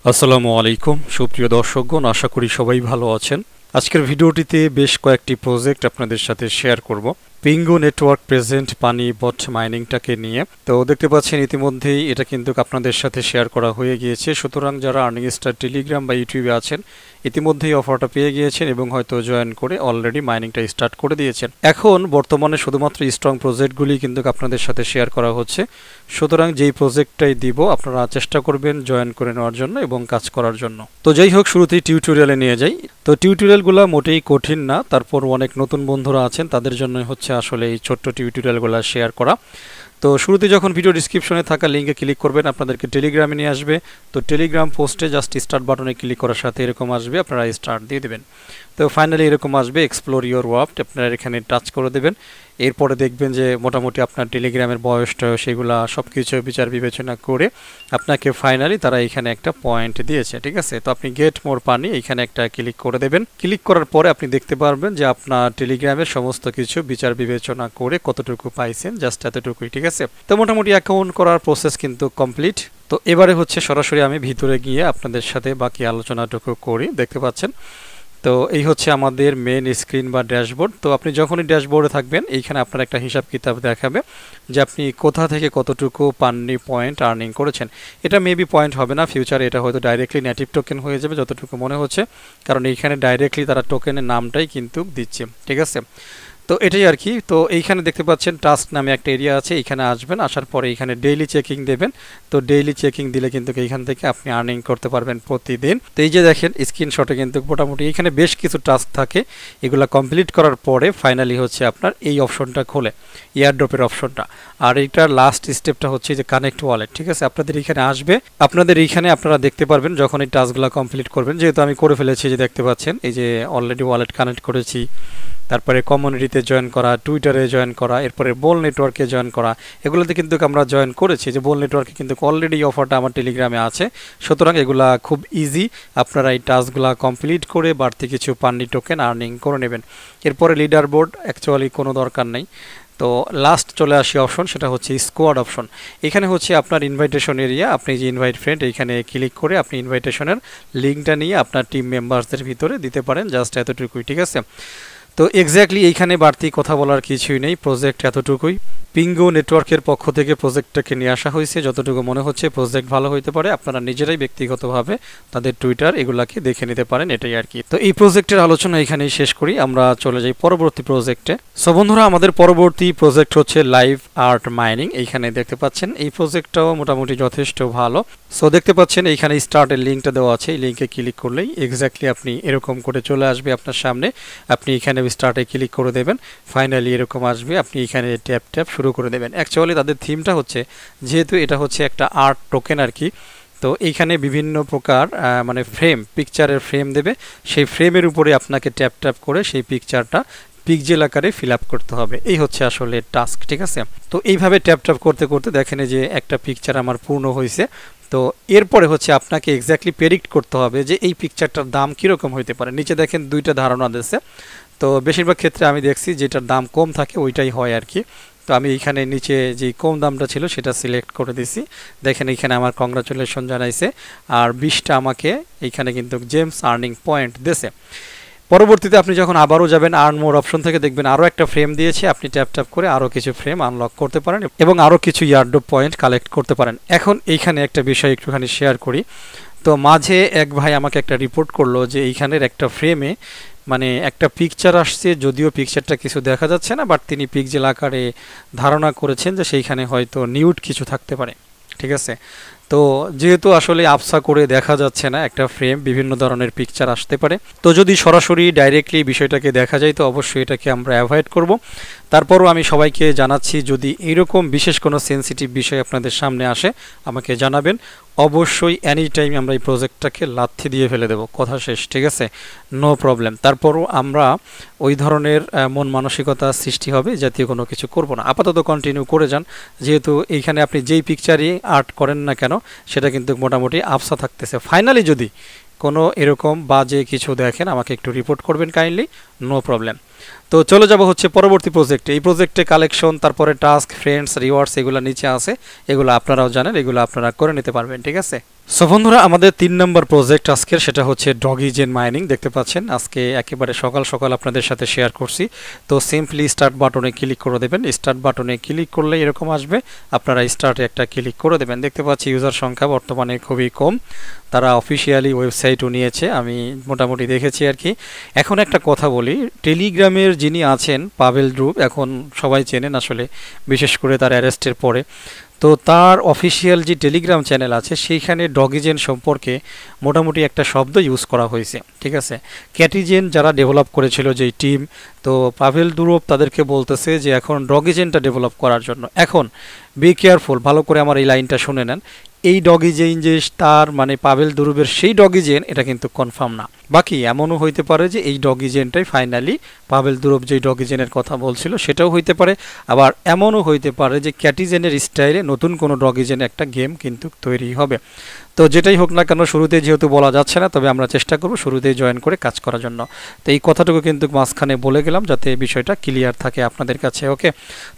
আসসালামু আলাইকুম সুপ্রিয় দর্শকগণ, আশা করি সবাই ভালো আছেন। আজকের ভিডিওটিতে বেশ কয়েকটি প্রজেক্ট আপনাদের সাথে শেয়ার করব পিঙ্গো নেটওয়ার্ক প্রেজেন্ট পানি বট মাইনিংটাকে নিয়ে। তো দেখতে পাচ্ছেন ইতিমধ্যেই এটা কিন্তু আপনাদের সাথে শেয়ার করা হয়ে গিয়েছে। সুতরাং যারা আর্নিং স্টার টেলিগ্রাম বা ইউটিউবে আছেন ইতিমধ্যেই অফারটা পেয়ে গিয়েছেন এবং হয়তো জয়েন করে অলরেডি মাইনিংটা স্টার্ট করে দিয়েছেন। এখন বর্তমানে শুধুমাত্র স্ট্রং প্রজেক্টগুলি কিন্তু আপনাদের সাথে শেয়ার করা হচ্ছে। সুতরাং যেই প্রজেক্টটাই দিব আপনারা চেষ্টা করবেন জয়েন করে নেওয়ার জন্য এবং কাজ করার জন্য। তো যাই হোক, শুরুতেই টিউটোরিয়ালে নিয়ে যাই। তো টিউটোরিয়ালগুলো মোটেই কঠিন না, তারপর অনেক নতুন বন্ধুরা আছেন তাদের জন্য হচ্ছে আসলে এই ছোট্ট টিউটোরিয়ালগুলো শেয়ার করা। তো শুরুতে যখন ভিডিও ডিসক্রিপশনে থাকা লিঙ্কে ক্লিক করবেন আপনাদেরকে টেলিগ্রামে নিয়ে আসবে। তো টেলিগ্রাম পোস্টে জাস্ট স্টার্ট বাটনে ক্লিক করার সাথে এরকম আসবে, আপনারা স্টার্ট দিয়ে দেবেন। তো ফাইনালি এরকম আসবে এক্সপ্লোর ইউর ওয়ার্ল্ড, আপনারা এখানে টাচ করে দেবেন। এরপরে দেখবেন যে মোটামুটি আপনার টেলিগ্রামের বয়সটা সেগুলা সব কিছু বিচার বিবেচনা করে আপনাকে ফাইনালি তারা এখানে একটা পয়েন্ট দিয়েছে, ঠিক আছে। তো আপনি গেট মোর পানি এখানে একটা ক্লিক করে দেবেন। ক্লিক করার পরে আপনি দেখতে পারবেন যে আপনার টেলিগ্রামের সমস্ত কিছু বিচার বিবেচনা করে কতটুকু পাইছেন, জাস্ট এতটুকুই, ঠিক আছে। তো মোটামুটি অ্যাকাউন্ট করার প্রসেস কিন্তু কমপ্লিট। তো এবারে হচ্ছে সরাসরি আমি ভিতরে গিয়ে আপনাদের সাথে বাকি আলোচনাটুকু করি। দেখতে পাচ্ছেন তো এই হচ্ছে আমাদের মেন স্ক্রিন বা ড্যাশবোর্ড। তো আপনি যখনই ড্যাশবোর্ডে থাকবেন এইখানে আপনার একটা হিসাব কিতাব দেখাবে যে আপনি কোথা থেকে কতটুকু পাননি পয়েন্ট আর্নিং করেছেন। এটা মেবি পয়েন্ট হবে না ফিউচারে, এটা হয়তো ডাইরেক্টলি নেটিভ টোকেন হয়ে যাবে যতটুকু মনে হচ্ছে, কারণ এইখানে ডাইরেক্টলি তারা টোকেনের নামটাই কিন্তু দিচ্ছে, ঠিক আছে। তো এটাই আর কি। তো এইখানে দেখতে পাচ্ছেন টাস্ক নামে একটা এরিয়া আছে, এখানে আসবেন, আসার পরে এখানে ডেইলি চেকিং দেবেন। তো ডেইলি চেকিং দিলে কিন্তু এইখান থেকে আপনি আর্নিং করতে পারবেন প্রতিদিন। তো এই যে দেখেন স্ক্রিনশটে কিন্তু মোটামুটি এখানে বেশ কিছু টাস্ক থাকে, এগুলো কমপ্লিট করার পরে ফাইনালি হচ্ছে আপনার এই অপশনটা খোলে, এয়ারড্রপের অপশনটা। আর এইটার লাস্ট স্টেপটা হচ্ছে যে কানেক্ট ওয়ালেট, ঠিক আছে। আপনাদের এখানে আসবে, আপনাদের এইখানে আপনারা দেখতে পারবেন যখন এই টাস্কগুলো কমপ্লিট করবেন, যেহেতু আমি করে ফেলেছি, যে দেখতে পাচ্ছেন এই যে অলরেডি ওয়ালেট কানেক্ট করেছি, তারপরে কমিউনিটিতে জয়েন করা, টুইটারে জয়েন করা, এরপরে বোল নেটওয়ার্কে জয়েন করা, এগুলোতে কিন্তু আমরা জয়েন করেছি। যে বোল নেটওয়ার্কে কিন্তু অলরেডি অফারটা আমার টেলিগ্রামে আছে। সুতরাং এগুলা খুব ইজি, আপনারা এই টাস্কগুলা কমপ্লিট করে বাড়তি কিছু পান্নি টোকেন আর্নিং করে নেবেন। এরপরে লিডার বোর্ড অ্যাকচুয়ালি কোনো দরকার নেই। তো লাস্ট চলে আসি অপশন, সেটা হচ্ছে স্কোয়াড অপশন। এখানে হচ্ছে আপনার ইনভাইটেশন এরিয়া, আপনি যে ইনভাইট ফ্রেন্ড এইখানে ক্লিক করে আপনি ইনভাইটেশনের লিঙ্কটা নিয়ে আপনার টিম মেম্বারসদের ভিতরে দিতে পারেন, জাস্ট এতটুকুই, ঠিক আছে। তো এক্স্যাক্টলি এইখানে বাড়তি কথা বলার কিছুই নেই, প্রজেক্ট এতটুকুই। পিঙ্গো নেটওয়ার্কের পক্ষ থেকে প্রজেক্টটাকে নিয়ে আসা হয়েছে, যতটুকু মনে হচ্ছে প্রজেক্ট ভালো হইতে পারে, আপনারা নিজেরাই ব্যক্তিগতভাবে তাদের টুইটার এগুলাকে দেখে নিতে পারেন, এটাই আর কি। তো এই প্রজেক্টের আলোচনা এখানেই শেষ করি, আমরা চলে যাই পরবর্তী প্রজেক্টে। সো বন্ধুরা, আমাদের পরবর্তী প্রজেক্ট হচ্ছে লাইভ আর্ট মাইনিং। এইখানে দেখতে পাচ্ছেন এই প্রজেক্টটাও মোটামুটি যথেষ্ট ভালো। সো দেখতে পাচ্ছেন এইখানে স্টার্টের লিঙ্কটা দেওয়া আছে, এই লিঙ্কে ক্লিক করলেই এক্স্যাক্টলি আপনি এরকম করে চলে আসবে আপনার সামনে। আপনি এখানে স্টার্টে ক্লিক করে দেবেন, ফাইনালি এরকম আসবে, আপনি এখানে ট্যাপ ট্যাপ শুরু করে দেবেন। অ্যাকচুয়ালি তাদের থিমটা হচ্ছে, যেহেতু এটা হচ্ছে একটা আর্ট টোকেন আর কি, তো এইখানে বিভিন্ন প্রকার মানে ফ্রেম, পিকচারের ফ্রেম দেবে, সেই ফ্রেমের উপরে আপনাকে ট্যাপ ট্যাপ করে সেই পিকচারটা পিকজেল আকারে ফিল আপ করতে হবে। এই হচ্ছে আসলে টাস্ক, ঠিক আছে। তো এইভাবে ট্যাপ ট্যাপ করতে করতে দেখেন যে একটা পিকচার আমার পূর্ণ হয়েছে। তো এরপরে হচ্ছে আপনাকে এক্স্যাক্টলি প্রেডিক্ট করতে হবে যে এই পিকচারটার দাম কীরকম হইতে পারে। নিচে দেখেন দুইটা ধারণা দিয়েছে, তো বেশিরভাগ ক্ষেত্রে আমি দেখছি যেটার দাম কম থাকে ওইটাই হয় আর কি। তো আমি এইখানে নিচে যে কম দামটা ছিল সেটা সিলেক্ট করে দিছি। দেখেন এইখানে আমার কংগ্রাচুলেশন জানাইছে, আর 20টা আমাকে এইখানে কিন্তু জেমস আর্নিং পয়েন্ট দিয়েছে। পরবর্তীতে আপনি যখন আবারও যাবেন আর্ন মোর অপশন থেকে দেখবেন আরও একটা ফ্রেম দিয়েছে, আপনি ট্যাপ ট্যাপ করে আরও কিছু ফ্রেম আনলক করতে পারেন এবং আরও কিছু ইয়ারড্রপ পয়েন্ট কালেক্ট করতে পারেন। এখন এইখানে একটা বিষয় একটুখানি শেয়ার করি। তো মাঝে এক ভাই আমাকে একটা রিপোর্ট করলো যে এইখানের একটা ফ্রেমে মানে একটা পিকচার আসছে, যদিও পিকচারটা কিছু দেখা যাচ্ছে না, বাট তিনি পিকজেল আকারে ধারণা করেছেন যে সেইখানে হয়তো নিউড কিছু থাকতে পারে, ঠিক আছে। তো যেহেতু আসলে আবসা করে দেখা যাচ্ছে না একটা ফ্রেম, বিভিন্ন ধরনের পিকচার আসতে পারে। তো যদি সরাসরি ডাইরেক্টলি বিষয়টাকে দেখা যায় তো অবশ্যই এটাকে আমরা অ্যাভয়েড করব। তারপরও আমি সবাইকে জানাচ্ছি, যদি এরকম বিশেষ কোনো সেন্সিটিভ বিষয় আপনাদের সামনে আসে আমাকে জানাবেন, অবশ্যই এনি টাইম আমরা এই প্রজেক্টটাকে লাথি দিয়ে ফেলে দেব, কথা শেষ, ঠিক আছে, নো প্রবলেম। তারপরও আমরা ওই ধরনের মন মানসিকতা সৃষ্টি হবে জাতীয় কোনো কিছু করব না, আপাতত কন্টিনিউ করে যান। যেহেতু এইখানে আপনি যেই পিকচারই আর্ট করেন না কেন সেটা কিন্তু মোটামুটি আবসা থাকতেছে। ফাইনালি যদি কোনো এরকম বাজে কিছু দেখেন আমাকে একটু রিপোর্ট করবেন কাইন্ডলি, নো প্রবলেম। তো চলে যাব হচ্ছে পরবর্তী প্রজেক্টে। এই প্রজেক্টে কালেকশন, তারপরে টাস্ক, ফ্রেন্ডস, রিওয়ার্ডস এগুলো নিচে আছে, এগুলো আপনারাও জানেন, এগুলো আপনারা করে নিতে পারবেন, ঠিক আছে। সো বন্ধুরা, আমাদের 3 নম্বর প্রজেক্ট আজকের, সেটা হচ্ছে ডগি জেন মাইনিং। দেখতে পাচ্ছেন আজকে একেবারে সকাল সকাল আপনাদের সাথে শেয়ার করছি। তো সিম্পলি স্টার্ট বাটনে ক্লিক করে দেবেন। স্টার্ট বাটনে ক্লিক করলে এরকম আসবে, আপনারা স্টার্টে একটা ক্লিক করে দেবেন। দেখতে পাচ্ছি ইউজার সংখ্যা বর্তমানে খুবই কম, তারা অফিসিয়ালি ওয়েবসাইটও নিয়েছে, আমি মোটামুটি দেখেছি আর কি। এখন একটা কথা বলি, টেলিগ্রামের যিনি আছেন পাভেল ড্রুপ, এখন সবাই চেনেন আসলে, বিশেষ করে তার অ্যারেস্টের পরে। তো তার অফিসিয়াল যে টেলিগ্রাম চ্যানেল আছে সেইখানে ডগিজেন সম্পর্কে মোটামুটি একটা শব্দ ইউজ করা হয়েছে, ঠিক আছে। ক্যাটিজেন যারা ডেভেলপ করেছিল যেই টিম, তো পাভেল ডুরোভ তাদেরকে বলতেছে যে এখন ডগিজেনটা ডেভেলপ করার জন্য এখন বি কেয়ারফুল, ভালো করে আমার এই লাইনটা শুনে নেন। এই ডগিজেন যে তার মানে পাভেল ডুরোভের সেই ডগিজেন, এটা কিন্তু কনফার্ম না। বাকি এমনও হইতে পারে যে এই ডগিজেনটাই ফাইনালি পাভেল ডুরোভ যেই ডগিজেনের কথা বলছিল সেটাও হইতে পারে। আবার এমনও হইতে পারে যে ক্যাটিজেনের স্টাইলে নতুন কোনো ডগিজেন একটা গেম কিন্তু তৈরি হবে। তো যেটাই হোক না কেন, শুরুতে যেহেতু বলা যাচ্ছে না, তবে আমরা চেষ্টা করব শুরুতেই জয়েন করে কাজ করার জন্য। তো এই কথাটুকু কিন্তু মাঝখানে বলে গেলাম যাতে বিষয়টা ক্লিয়ার থাকে আপনাদের কাছে, ওকে।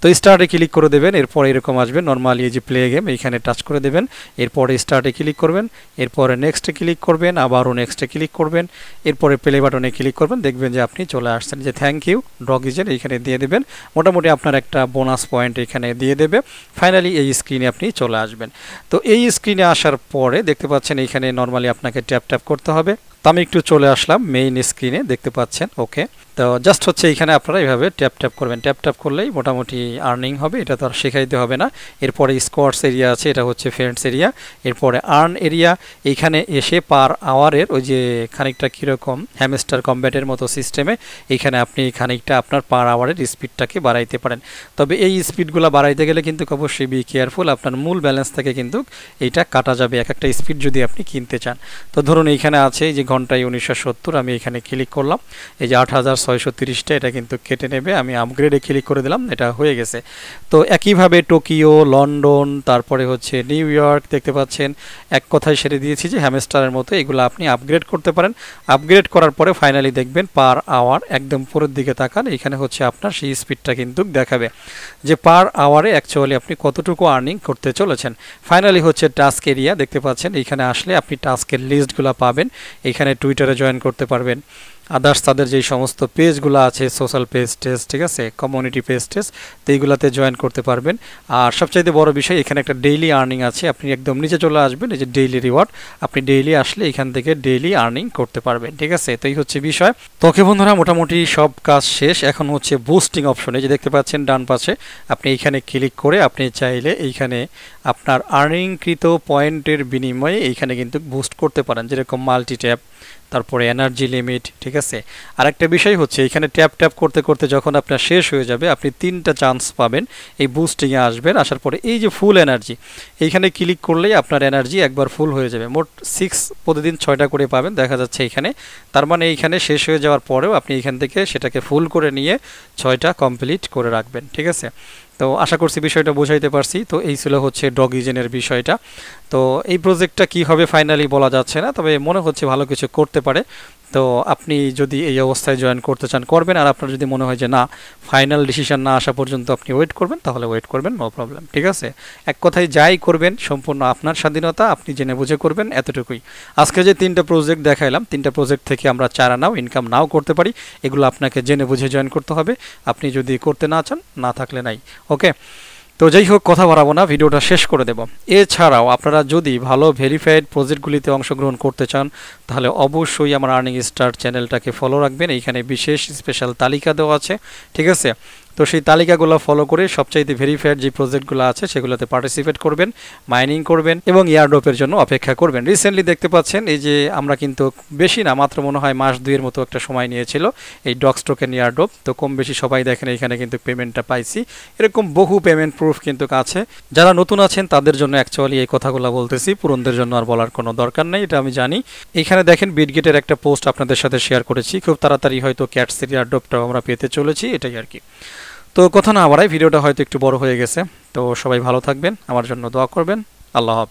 তো স্টার্টে ক্লিক করে দেবেন, এরপর এরকম আসবে নর্মালি এই যে প্লে গেম, এইখানে টাচ করে দেবেন, এরপরে স্টার্টে ক্লিক করবেন, এরপরে নেক্সটে ক্লিক করবেন, আবারও নেক্সটে ক্লিক করবেন, এরপরে প্লে বাটনে ক্লিক করবেন, দেখবেন যে আপনি চলে আসছেন। যে থ্যাংক ইউ ডগিজেন এইখানে দিয়ে দেবেন, মোটামুটি আপনার একটা বোনাস পয়েন্ট এখানে দিয়ে দেবে। ফাইনালি এই স্ক্রিনে আপনি চলে আসবেন। তো এই স্ক্রিনে আসার পরে দেখতে পাচ্ছেন এইখানে নর্মালি আপনাকে ট্যাপ ট্যাপ করতে হবে। তো আমি একটু চলে আসলাম মেইন স্ক্রিনে, দেখতে পাচ্ছেন, ওকে। তো জাস্ট হচ্ছে এইখানে আপনারা এইভাবে ট্যাপ ট্যাপ করবেন, ট্যাপ ট্যাপ করলেই মোটামুটি আর্নিং হবে, এটা তো আর শেখাইতে হবে না। এরপরে স্কোয়াডস এরিয়া আছে, এটা হচ্ছে ফ্রেন্ডস এরিয়া। এরপরে আর্ন এরিয়া, এইখানে এসে পার আওয়ারের ওই যে খানিকটা কীরকম হ্যামস্টার কম্ব্যাটের মতো সিস্টেমে এইখানে আপনি খানিকটা আপনার পার আওয়ারের স্পিডটাকে বাড়াইতে পারেন। তবে এই স্পিডগুলো বাড়াইতে গেলে কিন্তু অবশ্যই বি কেয়ারফুল, আপনার মূল ব্যালেন্স থেকে কিন্তু এইটা কাটা যাবে এক একটা স্পিড যদি আপনি কিনতে চান। তো ধরুন এইখানে আছে এই যে ঘন্টায় 1970, আমি এখানে ক্লিক করলাম, এই যে 8630টা এটা কিন্তু কেটে নেবে। আমি আপগ্রেডে ক্লিক করে দিলাম, এটা হয়ে গেছে। তো একইভাবে টোকিও, লন্ডন, তারপরে হচ্ছে নিউ ইয়র্ক, দেখতে পাচ্ছেন এক কথায় সেরে দিয়েছি যে হ্যামস্টারের মতো এগুলো আপনি আপগ্রেড করতে পারেন। আপগ্রেড করার পরে ফাইনালি দেখবেন পার আওয়ার, একদম উপরের দিকে তাকান, এখানে হচ্ছে আপনার সেই স্পিডটা কিন্তু দেখাবে যে পার আওয়ারে অ্যাকচুয়ালি আপনি কতটুকু আর্নিং করতে চলেছেন। ফাইনালি হচ্ছে টাস্ক এরিয়া, দেখতে পাচ্ছেন এইখানে আসলে আপনি টাস্কের লিস্টগুলো পাবেন। এখানে টুইটারে জয়েন করতে পারবেন, আদার্স তাদের যেই সমস্ত পেজগুলো আছে, সোশ্যাল পেজ টেস্ট, ঠিক আছে, কমিউনিটি পেজ টেস্ট, তো এইগুলাতে জয়েন করতে পারবেন। আর সবচাইতে বড় বিষয় এখানে একটা ডেইলি আর্নিং আছে, আপনি একদম নিচে চলে আসবেন, এই যে ডেইলি রিওয়ার্ড, আপনি ডেইলি আসলে এখান থেকে ডেইলি আর্নিং করতে পারবেন, ঠিক আছে। তো এই হচ্ছে বিষয়। তো ওকে বন্ধুরা, মোটামুটি সব কাজ শেষ। এখন হচ্ছে বুস্টিং অপশনে, যে দেখতে পাচ্ছেন ডান পাশে, আপনি এইখানে ক্লিক করে আপনি চাইলে এইখানে আপনার আর্নিংকৃত পয়েন্টের বিনিময়ে এইখানে কিন্তু বুস্ট করতে পারেন, যেরকম মাল্টি ট্যাপ, তারপরে এনার্জি লিমিট, ঠিক আছে। আরেকটা বিষয় হচ্ছে এখানে ট্যাপ ট্যাপ করতে করতে যখন আপনার শেষ হয়ে যাবে, আপনি 3টা চান্স পাবেন এই বুস্টিংয়ে আসবেন। আসার পরে এই যে ফুল এনার্জি, এইখানে ক্লিক করলেই আপনার এনার্জি একবার ফুল হয়ে যাবে। মোট 6 প্রতিদিন 6টা করে পাবেন, দেখা যাচ্ছে এখানে। তার মানে এইখানে শেষ হয়ে যাওয়ার পরেও আপনি এখান থেকে সেটাকে ফুল করে নিয়ে 6টা কমপ্লিট করে রাখবেন, ঠিক আছে। তো আশা করছি বিষয়টা বোঝাইতে পারছি। তো এই ছিল হচ্ছে ডগিজেনের বিষয়টা। তো এই প্রজেক্টটা কি হবে ফাইনালি বলা যাচ্ছে না, তবে মনে হচ্ছে ভালো কিছু করতে পারে। তো আপনি যদি এই অবস্থায় জয়েন করতে চান করবেন, আর আপনার যদি মনে হয় যে না, ফাইনাল ডিসিশন না আসা পর্যন্ত আপনি ওয়েট করবেন, তাহলে ওয়েট করবেন, নো প্রবলেম, ঠিক আছে। এক কথায় যাই করবেন সম্পূর্ণ আপনার স্বাধীনতা, আপনি জেনে বুঝে করবেন, এতটুকুই। আজকে যে 3টা প্রজেক্ট দেখাইলাম, 3টা প্রজেক্ট থেকে আমরা চারা নাও ইনকাম নাও করতে পারি, এগুলো আপনাকে জেনে বুঝে জয়েন করতে হবে। আপনি যদি করতে না চান, না থাকলে নাই, ওকে। তো যাই হোক, কথা বাড়াবো না, ভিডিওটা শেষ করে দেব। এছাড়াও আপনারা যদি ভালো ভেরিফাইড প্রজেক্টগুলিতে অংশগ্রহণ করতে চান, তাহলে অবশ্যই আমার আর্নিং স্টার চ্যানেলটাকে ফলো রাখবেন। এইখানে বিশেষ স্পেশাল তালিকা দেওয়া আছে, ঠিক আছে। তো সেই তালিকাগুলো ফলো করে সবচাইতে ভেরিফাইড যে প্রজেক্টগুলো আছে সেগুলোতে পার্টিসিপেট করবেন, মাইনিং করবেন এবং এয়ারড্রপের জন্য অপেক্ষা করবেন। রিসেন্টলি দেখতে পাচ্ছেন এই যে আমরা কিন্তু বেশি না, মাত্র মনে হয় মাস 2-এর মতো একটা সময় নিয়েছিল এই ডক্স টোকেন এয়ারড্রপ। তো কম বেশি সবাই দেখেন এখানে কিন্তু পেমেন্টটা পাইছি। এরকম বহু পেমেন্ট প্রুফ কিন্তু আছে। যারা নতুন আছেন তাদের জন্য অ্যাকচুয়ালি এই কথাগুলো বলতেছি, পুরনদের জন্য আর বলার কোনো দরকার নেই, এটা আমি জানি। এখানে দেখেন বিটগেটের একটা পোস্ট আপনাদের সাথে শেয়ার করেছি, খুব তাড়াতাড়ি হয়তো ক্যাটসের এয়ারড্রপটাও আমরা পেতে চলেছি, এটাই আর কি। তো কথা না বাড়াই, ভিডিওটা হয়তো একটু বড় হয়ে গেছে। তো সবাই ভালো থাকবেন, আমার জন্য দোয়া করবেন। আল্লাহ হাফেজ।